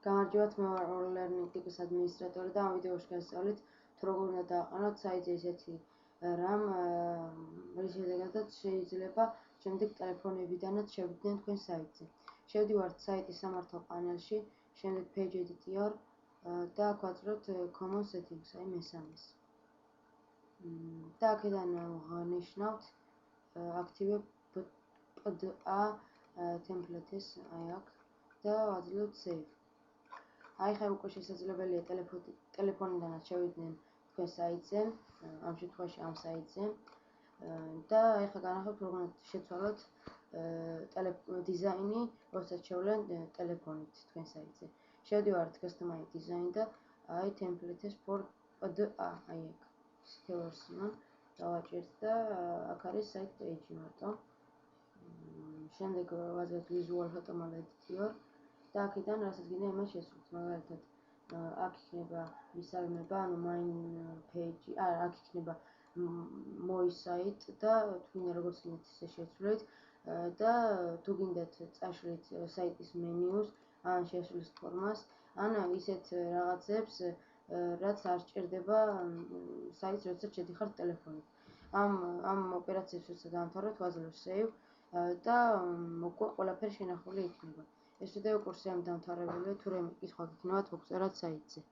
გამარჯობათ, მე ვარ Learning Tips ადმინისტრატორი და ამ ვიდეოში გასწავლით თუ როგორ უნდა დააყენოთ საიტზე ისეთი რამ, რის შედეგადაც შეიძლება შემდეგ ტელეფონებიდანაც შევიდნენ თქვენ საიტზე. შევდივართ საიტის სამართალ პანელში, შემდეგ Page Editor და აქ ვაწვდით Common Settings, აი მესამეს. და აქედან ვღნიშნავთ Active PDA templates, აი აქ და ვაძლევთ Save. აი ხა უკვე შესაძლებელია ტელეფონიდანაც შევიდნენ თქვენ საიტზე, ამ შემთხვევაში ამ საიტზე და აი ხა განახებთ როგორ შეცვალოთ დიზაინი, როდესაც შევლენ ტელეფონით თქვენ საიტზე. შევდივართ Customize Design და აი Templates for PDA, აი აქ ვერსია დავაჭერთ და აქ არის Site Page მარტო. შემდეგ ვაძლევთ Visual Automate Editor და აქედან რასაც გინდა იმას შესრულთ, მაგალითად აქ იქნება მისაღებნება, ანუ main page, აქ იქნება my site და თუ გინდა როგორც გინდათ ისე შეცვლით და თუ გინდათ წაშლით საიტის მენიუს, ან შესვლის ფორმას, ან ისეთ რაღაცებს, რაც არ სჭირდება საიტს, როდესაც შედიხართ ტელეფონით. ამ ოპერაციებს როცა დავამთავრებთ, ვაძლევთ Save და უკვე ყველაფერი შენახული იქნება. ეს ვიდეო კურსი ამ დამთავრებულია, თუ რაიმე კითხვა გქონდათ, მოგწერათ საიტზე.